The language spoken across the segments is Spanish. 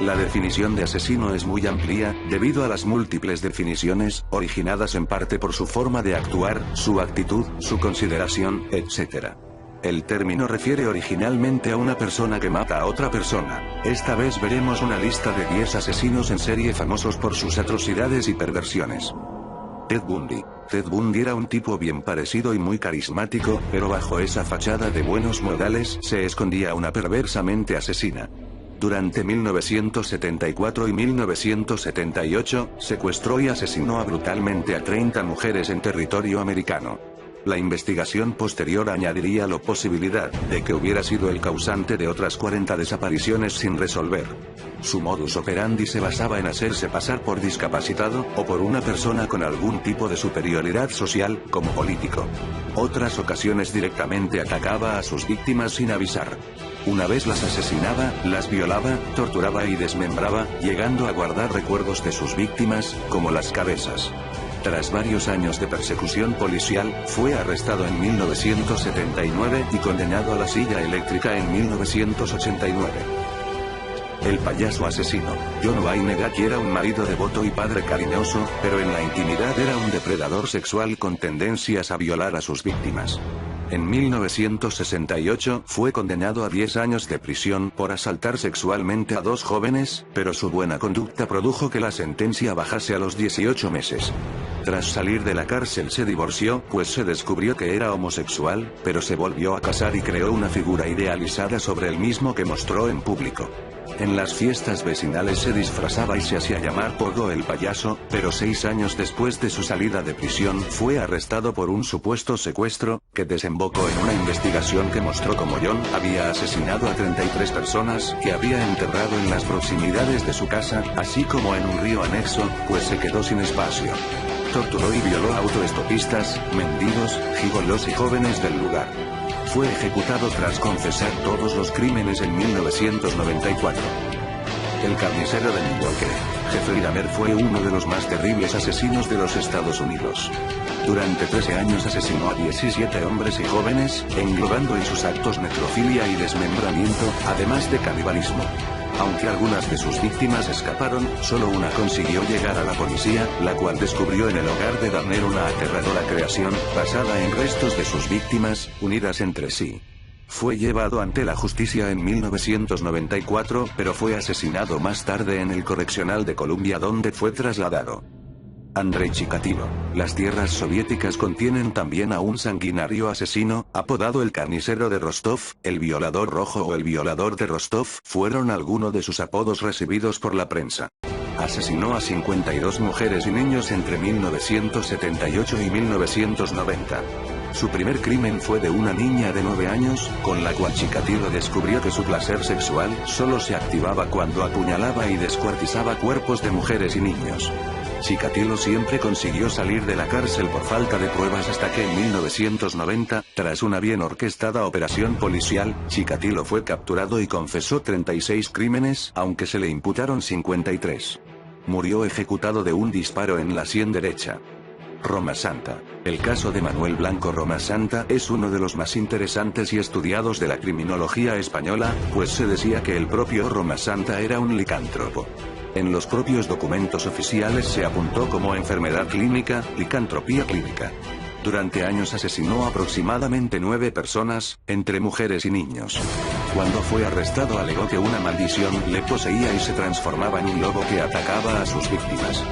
La definición de asesino es muy amplia, debido a las múltiples definiciones, originadas en parte por su forma de actuar, su actitud, su consideración, etc. El término refiere originalmente a una persona que mata a otra persona. Esta vez veremos una lista de 10 asesinos en serie famosos por sus atrocidades y perversiones. Ted Bundy. Ted Bundy era un tipo bien parecido y muy carismático, pero bajo esa fachada de buenos modales se escondía una perversa mente asesina. Durante 1974 y 1978, secuestró y asesinó brutalmente a 30 mujeres en territorio americano. La investigación posterior añadiría la posibilidad de que hubiera sido el causante de otras 40 desapariciones sin resolver. Su modus operandi se basaba en hacerse pasar por discapacitado, o por una persona con algún tipo de superioridad social, como político. Otras ocasiones directamente atacaba a sus víctimas sin avisar. Una vez las asesinaba, las violaba, torturaba y desmembraba, llegando a guardar recuerdos de sus víctimas, como las cabezas. Tras varios años de persecución policial, fue arrestado en 1979 y condenado a la silla eléctrica en 1989. El payaso asesino. John Wayne Gacy era un marido devoto y padre cariñoso, pero en la intimidad era un depredador sexual con tendencias a violar a sus víctimas. En 1968 fue condenado a 10 años de prisión por asaltar sexualmente a 2 jóvenes, pero su buena conducta produjo que la sentencia bajase a los 18 meses. Tras salir de la cárcel se divorció, pues se descubrió que era homosexual, pero se volvió a casar y creó una figura idealizada sobre él mismo que mostró en público. En las fiestas vecinales se disfrazaba y se hacía llamar Pogo el payaso, pero 6 años después de su salida de prisión fue arrestado por un supuesto secuestro, que desembocó en una investigación que mostró cómo John había asesinado a 33 personas que había enterrado en las proximidades de su casa, así como en un río anexo, pues se quedó sin espacio. Torturó y violó a autoestopistas, mendigos, gigolos y jóvenes del lugar. Fue ejecutado tras confesar todos los crímenes en 1994. El carnicero de Milwaukee. Jeffrey Dahmer fue uno de los más terribles asesinos de los Estados Unidos. Durante 13 años asesinó a 17 hombres y jóvenes, englobando en sus actos necrofilia y desmembramiento, además de canibalismo. Aunque algunas de sus víctimas escaparon, solo una consiguió llegar a la policía, la cual descubrió en el hogar de Dahmer una aterradora creación, basada en restos de sus víctimas, unidas entre sí. Fue llevado ante la justicia en 1994, pero fue asesinado más tarde en el Correccional de Columbia donde fue trasladado. Andrei Chikatilo. Las tierras soviéticas contienen también a un sanguinario asesino, apodado el carnicero de Rostov, el violador rojo o el violador de Rostov, fueron algunos de sus apodos recibidos por la prensa. Asesinó a 52 mujeres y niños entre 1978 y 1990. Su primer crimen fue de una niña de 9 años, con la cual Chikatilo descubrió que su placer sexual solo se activaba cuando apuñalaba y descuartizaba cuerpos de mujeres y niños. Chikatilo siempre consiguió salir de la cárcel por falta de pruebas hasta que en 1990, tras una bien orquestada operación policial, Chikatilo fue capturado y confesó 36 crímenes, aunque se le imputaron 53. Murió ejecutado de un disparo en la sien derecha. Roma Santa. El caso de Manuel Blanco Roma Santa es uno de los más interesantes y estudiados de la criminología española, pues se decía que el propio Roma Santa era un licántropo. En los propios documentos oficiales se apuntó como enfermedad clínica, licantropía clínica. Durante años asesinó aproximadamente 9 personas, entre mujeres y niños. Cuando fue arrestado alegó que una maldición le poseía y se transformaba en un lobo que atacaba a sus víctimas.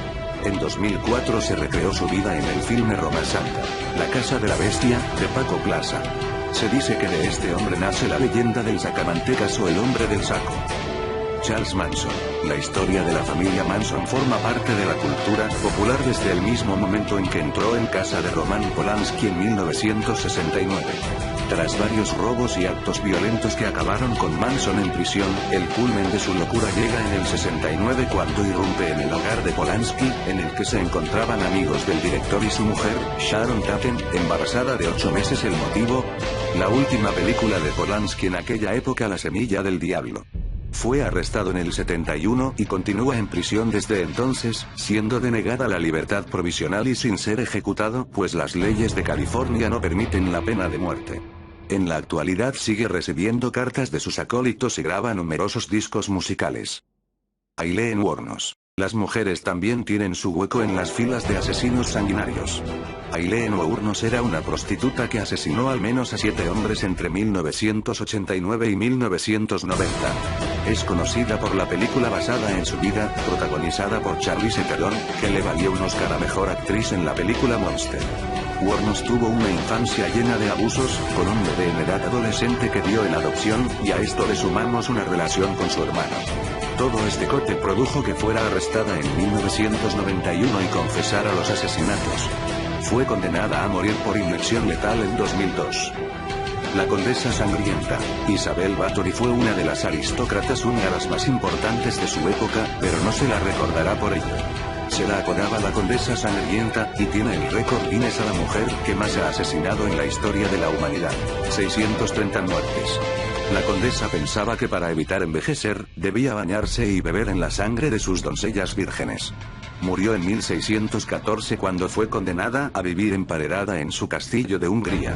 En 2004 se recreó su vida en el filme Roma Santa, La Casa de la Bestia, de Paco Plaza. Se dice que de este hombre nace la leyenda del sacamantecas o el hombre del saco. Charles Manson. La historia de la familia Manson forma parte de la cultura popular desde el mismo momento en que entró en casa de Roman Polanski en 1969. Tras varios robos y actos violentos que acabaron con Manson en prisión, el culmen de su locura llega en el 69 cuando irrumpe en el hogar de Polanski, en el que se encontraban amigos del director y su mujer, Sharon Tate, embarazada de 8 meses. El motivo: la última película de Polanski en aquella época, La Semilla del Diablo. Fue arrestado en el 71 y continúa en prisión desde entonces, siendo denegada la libertad provisional y sin ser ejecutado, pues las leyes de California no permiten la pena de muerte. En la actualidad sigue recibiendo cartas de sus acólitos y graba numerosos discos musicales. Aileen Wuornos. Las mujeres también tienen su hueco en las filas de asesinos sanguinarios. Aileen Wuornos era una prostituta que asesinó al menos a 7 hombres entre 1989 y 1990. Es conocida por la película basada en su vida, protagonizada por Charlize Theron, que le valió un Oscar a Mejor Actriz en la película Monster. Wuornos tuvo una infancia llena de abusos, con un bebé en edad adolescente que dio en adopción, y a esto le sumamos una relación con su hermano. Todo este cote produjo que fuera arrestada en 1991 y confesara los asesinatos. Fue condenada a morir por inyección letal en 2002. La condesa sangrienta, Isabel Báthory, fue una de las aristócratas húngaras más importantes de su época, pero no se la recordará por ello. Se la apodaba la condesa sangrienta, y tiene el récord Guinness a la mujer que más ha asesinado en la historia de la humanidad: 630 muertes. La condesa pensaba que para evitar envejecer, debía bañarse y beber en la sangre de sus doncellas vírgenes. Murió en 1614 cuando fue condenada a vivir emparedada en su castillo de Hungría.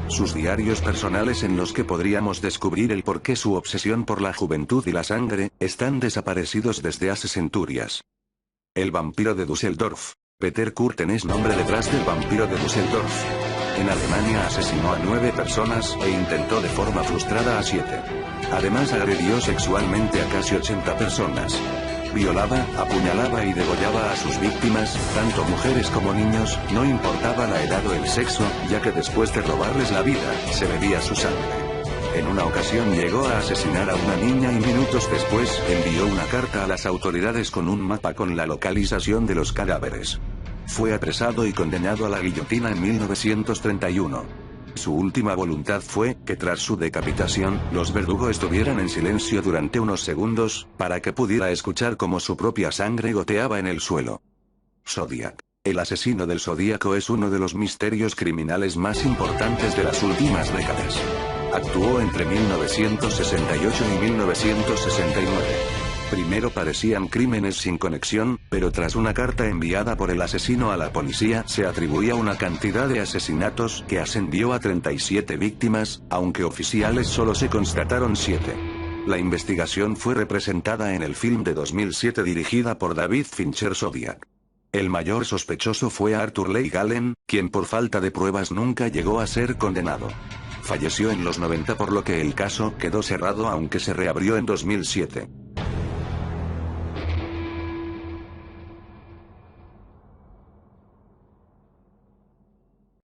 Sus diarios personales, en los que podríamos descubrir el porqué su obsesión por la juventud y la sangre, están desaparecidos desde hace centurias. El vampiro de Düsseldorf. Peter Kürten es nombre detrás del vampiro de Düsseldorf. En Alemania asesinó a 9 personas e intentó de forma frustrada a 7. Además agredió sexualmente a casi 80 personas. Violaba, apuñalaba y degollaba a sus víctimas, tanto mujeres como niños, no importaba la edad o el sexo, ya que después de robarles la vida, se bebía su sangre. En una ocasión llegó a asesinar a una niña y minutos después envió una carta a las autoridades con un mapa con la localización de los cadáveres. Fue apresado y condenado a la guillotina en 1931. Su última voluntad fue que tras su decapitación, los verdugos estuvieran en silencio durante unos segundos, para que pudiera escuchar cómo su propia sangre goteaba en el suelo. Zodiac. El asesino del Zodíaco es uno de los misterios criminales más importantes de las últimas décadas. Actuó entre 1968 y 1969. Primero parecían crímenes sin conexión, pero tras una carta enviada por el asesino a la policía se atribuía una cantidad de asesinatos que ascendió a 37 víctimas, aunque oficiales solo se constataron 7. La investigación fue representada en el film de 2007 dirigida por David Fincher, Zodiac. El mayor sospechoso fue Arthur Leigh Allen, quien por falta de pruebas nunca llegó a ser condenado. Falleció en los 90, por lo que el caso quedó cerrado, aunque se reabrió en 2007.